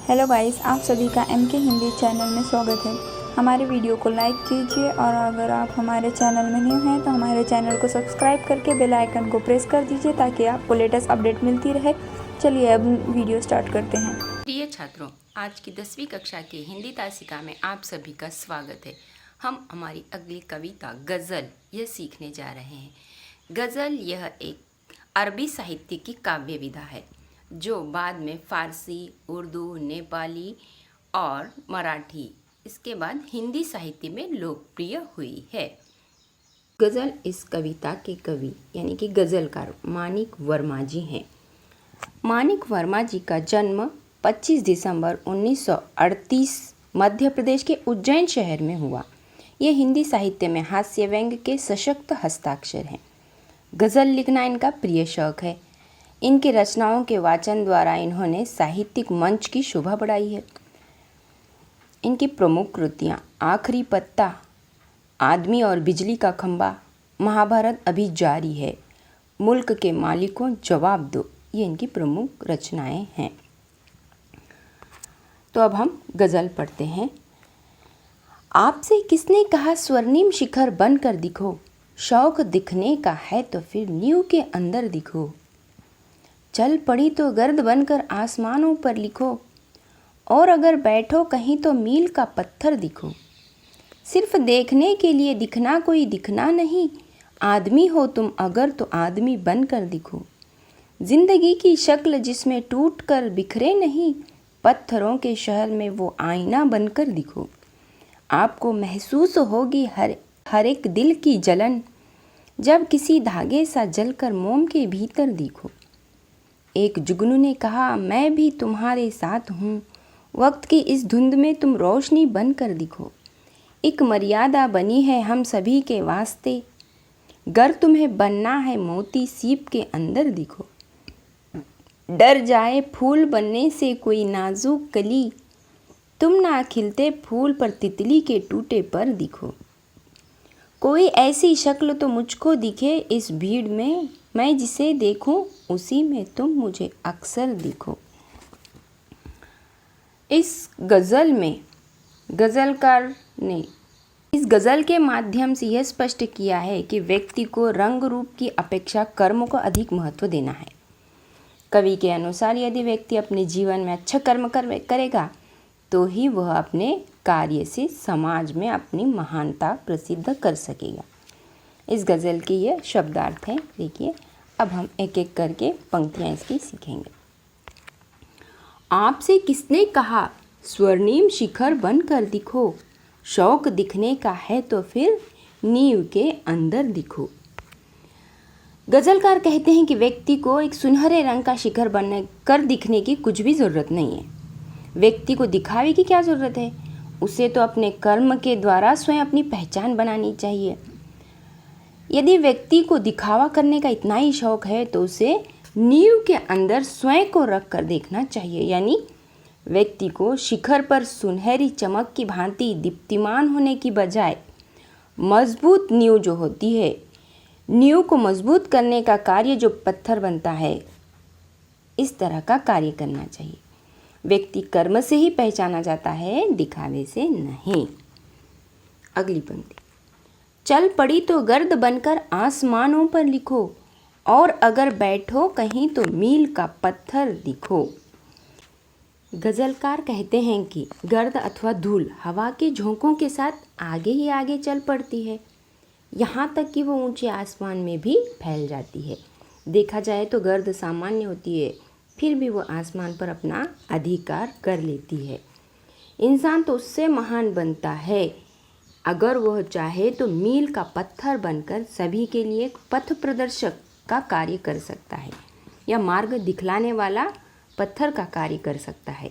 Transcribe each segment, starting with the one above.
Hello guys, आप सभी का एम के हिंदी चैनल में स्वागत है। हमारे वीडियो को लाइक कीजिए और अगर आप हमारे चैनल में न्यू हैं तो हमारे चैनल को सब्सक्राइब करके बेल आइकन को प्रेस कर दीजिए ताकि आपको लेटेस्ट अपडेट मिलती रहे। चलिए अब वीडियो स्टार्ट करते हैं। प्रिय छात्रों, आज की 10वीं कक्षा की हिंदी तासिका में आप सभी का स्वागत है। हम हमारी अगली कविता गज़ल यह सीखने जा रहे हैं। गज़ल यह एक अरबी साहित्य की काव्य विधा है जो बाद में फ़ारसी, उर्दू, नेपाली और मराठी, इसके बाद हिंदी साहित्य में लोकप्रिय हुई है। गज़ल इस कविता के कवि यानी कि गज़लकार मानिक वर्मा जी हैं। मानिक वर्मा जी का जन्म 25 दिसंबर 1938 मध्य प्रदेश के उज्जैन शहर में हुआ। ये हिंदी साहित्य में हास्य व्यंग्य के सशक्त हस्ताक्षर हैं। गज़ल लिखना इनका प्रिय शौक है। इनकी रचनाओं के वाचन द्वारा इन्होंने साहित्यिक मंच की शोभा बढ़ाई है। इनकी प्रमुख कृतियाँ आखिरी पत्ता, आदमी और बिजली का खंबा, महाभारत अभी जारी है, मुल्क के मालिकों जवाब दो, ये इनकी प्रमुख रचनाएं हैं। तो अब हम गज़ल पढ़ते हैं। आपसे किसने कहा स्वर्णिम शिखर बनकर दिखो, शौक दिखने का है तो फिर नींव के अंदर दिखो। चल पड़ी तो गर्द बनकर आसमानों पर लिखो, और अगर बैठो कहीं तो मील का पत्थर दिखो। सिर्फ देखने के लिए दिखना कोई दिखना नहीं, आदमी हो तुम अगर तो आदमी बनकर दिखो। जिंदगी की शक्ल जिसमें टूट कर बिखरे नहीं, पत्थरों के शहर में वो आईना बनकर दिखो। आपको महसूस होगी हर एक दिल की जलन, जब किसी धागे सा जलकर मोम के भीतर दिखो। एक जुगनू ने कहा मैं भी तुम्हारे साथ हूँ, वक्त की इस धुंध में तुम रोशनी बनकर दिखो। एक मर्यादा बनी है हम सभी के वास्ते, गर तुम्हें बनना है मोती सीप के अंदर दिखो। डर जाए फूल बनने से कोई नाजुक कली, तुम ना खिलते फूल पर तितली के टूटे पर दिखो। कोई ऐसी शक्ल तो मुझको दिखे इस भीड़ में, मैं जिसे देखूं उसी में तुम मुझे अक्सर दिखो। इस गज़ल में गज़लकार ने इस गज़ल के माध्यम से यह स्पष्ट किया है कि व्यक्ति को रंग रूप की अपेक्षा कर्म को अधिक महत्व देना है। कवि के अनुसार यदि व्यक्ति अपने जीवन में अच्छा कर्म करेगा तो ही वह अपने कार्य से समाज में अपनी महानता प्रसिद्ध कर सकेगा। इस गज़ल के ये शब्दार्थ हैं। देखिए, अब हम एक एक करके पंक्तियाँ इसकी सीखेंगे। आपसे किसने कहा स्वर्णिम शिखर बनकर दिखो, शौक दिखने का है तो फिर नींव के अंदर दिखो। गज़लकार कहते हैं कि व्यक्ति को एक सुनहरे रंग का शिखर बनकर दिखने की कुछ भी ज़रूरत नहीं है। व्यक्ति को दिखावे की क्या ज़रूरत है, उसे तो अपने कर्म के द्वारा स्वयं अपनी पहचान बनानी चाहिए। यदि व्यक्ति को दिखावा करने का इतना ही शौक है तो उसे नींव के अंदर स्वयं को रख कर देखना चाहिए। यानी व्यक्ति को शिखर पर सुनहरी चमक की भांति दीप्तिमान होने की बजाय मजबूत नींव जो होती है, नींव को मजबूत करने का कार्य जो पत्थर बनता है, इस तरह का कार्य करना चाहिए। व्यक्ति कर्म से ही पहचाना जाता है, दिखावे से नहीं। अगली पंक्ति, चल पड़ी तो गर्द बनकर आसमानों पर लिखो, और अगर बैठो कहीं तो मील का पत्थर दिखो। गज़लकार कहते हैं कि गर्द अथवा धूल हवा के झोंकों के साथ आगे ही आगे चल पड़ती है, यहाँ तक कि वो ऊंचे आसमान में भी फैल जाती है। देखा जाए तो गर्द सामान्य होती है, फिर भी वो आसमान पर अपना अधिकार कर लेती है। इंसान तो उससे महान बनता है अगर वह चाहे तो मील का पत्थर बनकर सभी के लिए पथ प्रदर्शक का कार्य कर सकता है, या मार्ग दिखलाने वाला पत्थर का कार्य कर सकता है।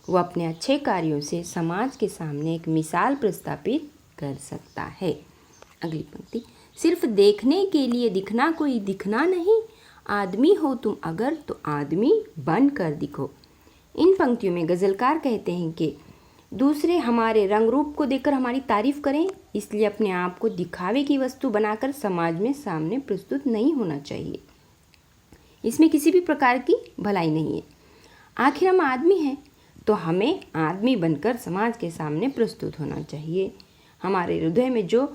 वह अपने अच्छे कार्यों से समाज के सामने एक मिसाल प्रस्थापित कर सकता है। अगली पंक्ति, सिर्फ देखने के लिए दिखना कोई दिखना नहीं, आदमी हो तुम अगर तो आदमी बन कर दिखो। इन पंक्तियों में गज़लकार कहते हैं कि दूसरे हमारे रंग रूप को देखकर हमारी तारीफ करें, इसलिए अपने आप को दिखावे की वस्तु बनाकर समाज में सामने प्रस्तुत नहीं होना चाहिए। इसमें किसी भी प्रकार की भलाई नहीं है। आखिर हम आदमी हैं, तो हमें आदमी बनकर समाज के सामने प्रस्तुत होना चाहिए। हमारे हृदय में जो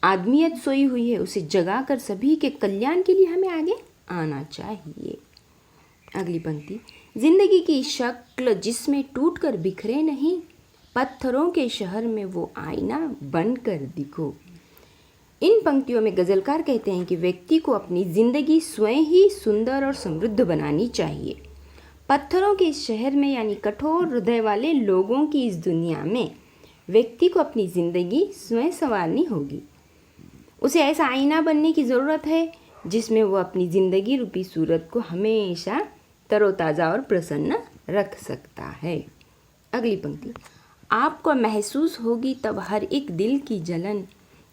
आदमियत सोई हुई है उसे जगाकर सभी के कल्याण के लिए हमें आगे आना चाहिए। अगली पंक्ति, जिंदगी की शक्ल जिसमें टूटकर बिखरे नहीं, पत्थरों के शहर में वो आईना बनकर दिखो। इन पंक्तियों में गजलकार कहते हैं कि व्यक्ति को अपनी जिंदगी स्वयं ही सुंदर और समृद्ध बनानी चाहिए। पत्थरों के इस शहर में यानी कठोर हृदय वाले लोगों की इस दुनिया में व्यक्ति को अपनी जिंदगी स्वयं संवारनी होगी। उसे ऐसा आईना बनने की ज़रूरत है जिसमें वो अपनी ज़िंदगी रूपी सूरत को हमेशा तरोताज़ा और प्रसन्न रख सकता है। अगली पंक्ति, आपको महसूस होगी तब हर एक दिल की जलन,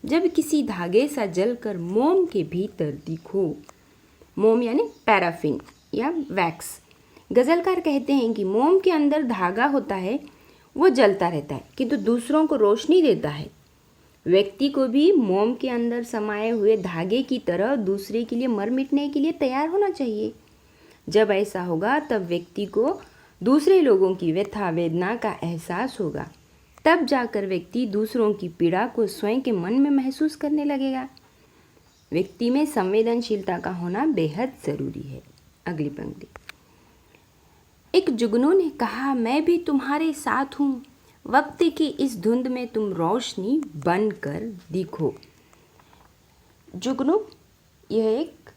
जब किसी धागे सा जलकर मोम के भीतर दिखो। मोम यानी पैराफिन या वैक्स। गज़लकार कहते हैं कि मोम के अंदर धागा होता है, वो जलता रहता है किंतु दूसरों को रोशनी देता है। व्यक्ति को भी मोम के अंदर समाये हुए धागे की तरह दूसरे के लिए मर मिटने के लिए तैयार होना चाहिए। जब ऐसा होगा तब व्यक्ति को दूसरे लोगों की व्यथा वेदना का एहसास होगा। तब जाकर व्यक्ति दूसरों की पीड़ा को स्वयं के मन में महसूस करने लगेगा। व्यक्ति में संवेदनशीलता का होना बेहद ज़रूरी है। अगली पंक्ति, एक जुगनू ने कहा मैं भी तुम्हारे साथ हूँ, वक्त की इस धुंध में तुम रोशनी बनकर दिखो। जुगनू यह एक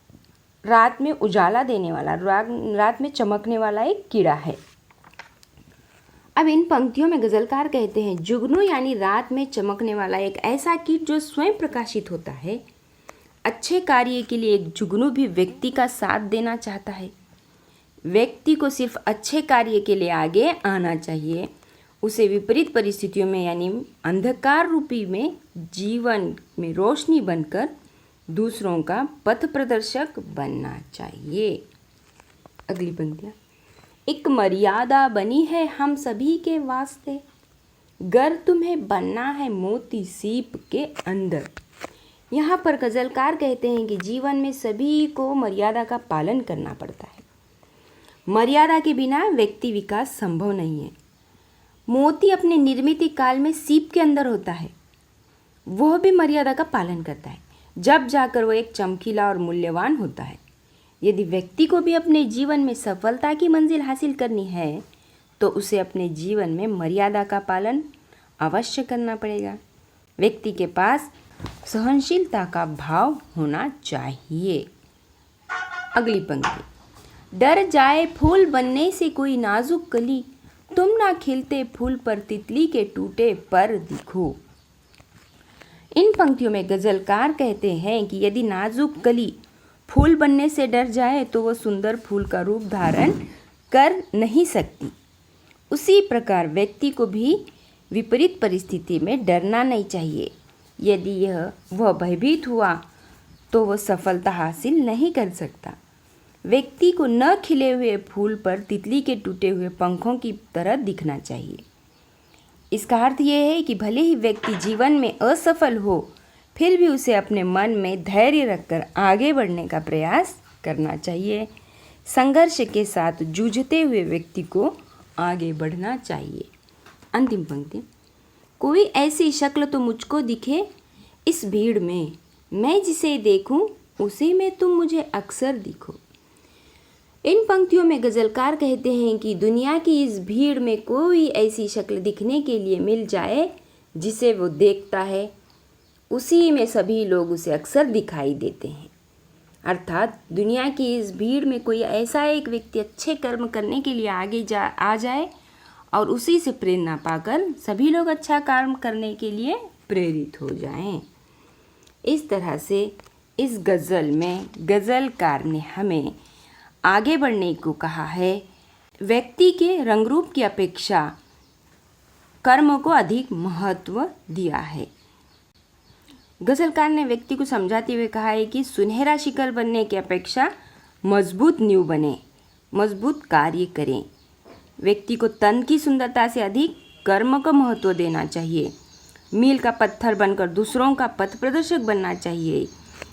रात में उजाला देने वाला, रात में चमकने वाला एक कीड़ा है। अब इन पंक्तियों में गज़लकार कहते हैं जुगनू यानी रात में चमकने वाला एक ऐसा कीट जो स्वयं प्रकाशित होता है। अच्छे कार्य के लिए एक जुगनू भी व्यक्ति का साथ देना चाहता है। व्यक्ति को सिर्फ अच्छे कार्य के लिए आगे आना चाहिए। उसे विपरीत परिस्थितियों में यानी अंधकार रूपी में जीवन में रोशनी बनकर दूसरों का पथ प्रदर्शक बनना चाहिए। अगली पंक्तियाँ, एक मर्यादा बनी है हम सभी के वास्ते, गर तुम्हें बनना है मोती सीप के अंदर। यहाँ पर गज़लकार कहते हैं कि जीवन में सभी को मर्यादा का पालन करना पड़ता है। मर्यादा के बिना व्यक्ति विकास संभव नहीं है। मोती अपने निर्मित काल में सीप के अंदर होता है, वह भी मर्यादा का पालन करता है, जब जाकर वह एक चमकीला और मूल्यवान होता है। यदि व्यक्ति को भी अपने जीवन में सफलता की मंजिल हासिल करनी है तो उसे अपने जीवन में मर्यादा का पालन अवश्य करना पड़ेगा। व्यक्ति के पास सहनशीलता का भाव होना चाहिए। अगली पंक्ति, डर जाए फूल बनने से कोई नाजुक कली, तुम ना खिलते फूल पर तितली के टूटे पर दिखो। इन पंक्तियों में गज़लकार कहते हैं कि यदि नाजुक कली फूल बनने से डर जाए तो वह सुंदर फूल का रूप धारण कर नहीं सकती। उसी प्रकार व्यक्ति को भी विपरीत परिस्थिति में डरना नहीं चाहिए। यदि वह भयभीत हुआ तो वह सफलता हासिल नहीं कर सकता। व्यक्ति को न खिले हुए फूल पर तितली के टूटे हुए पंखों की तरह दिखना चाहिए। इसका अर्थ यह है कि भले ही व्यक्ति जीवन में असफल हो फिर भी उसे अपने मन में धैर्य रखकर आगे बढ़ने का प्रयास करना चाहिए। संघर्ष के साथ जूझते हुए व्यक्ति को आगे बढ़ना चाहिए। अंतिम पंक्ति, कोई ऐसी शक्ल तो मुझको दिखे इस भीड़ में, मैं जिसे देखूं उसी में तुम मुझे अक्सर दिखो। इन पंक्तियों में गज़लकार कहते हैं कि दुनिया की इस भीड़ में कोई ऐसी शक्ल दिखने के लिए मिल जाए जिसे वो देखता है, उसी में सभी लोग उसे अक्सर दिखाई देते हैं। अर्थात दुनिया की इस भीड़ में कोई ऐसा एक व्यक्ति अच्छे कर्म करने के लिए आ जाए और उसी से प्रेरणा पाकर सभी लोग अच्छा कर्म करने के लिए प्रेरित हो जाएं। इस तरह से इस गज़ल में गज़लकार ने हमें आगे बढ़ने को कहा है। व्यक्ति के रंग रूप की अपेक्षा कर्म को अधिक महत्व दिया है। गज़लकार ने व्यक्ति को समझाते हुए कहा है कि सुनहरा शिखर बनने की अपेक्षा मजबूत नींव बने, मजबूत कार्य करें। व्यक्ति को तन की सुंदरता से अधिक कर्म को महत्व देना चाहिए। मील का पत्थर बनकर दूसरों का पथ प्रदर्शक बनना चाहिए।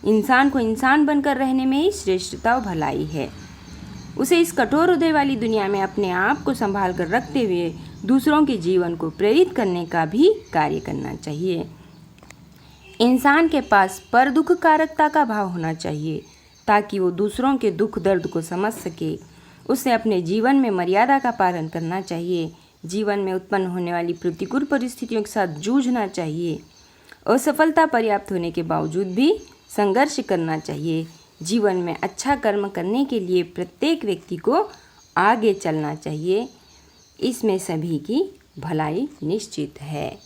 इंसान को इंसान बनकर रहने में ही श्रेष्ठता और भलाई है। उसे इस कठोर हृदय वाली दुनिया में अपने आप को संभाल कर रखते हुए दूसरों के जीवन को प्रेरित करने का भी कार्य करना चाहिए। इंसान के पास पर दुख कारकता का भाव होना चाहिए ताकि वो दूसरों के दुख दर्द को समझ सके। उसे अपने जीवन में मर्यादा का पालन करना चाहिए। जीवन में उत्पन्न होने वाली प्रतिकूल परिस्थितियों के साथ जूझना चाहिए। असफलता पर्याप्त होने के बावजूद भी संघर्ष करना चाहिए। जीवन में अच्छा कर्म करने के लिए प्रत्येक व्यक्ति को आगे चलना चाहिए। इसमें सभी की भलाई निश्चित है।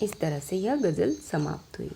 इस तरह से यह गज़ल समाप्त हुई।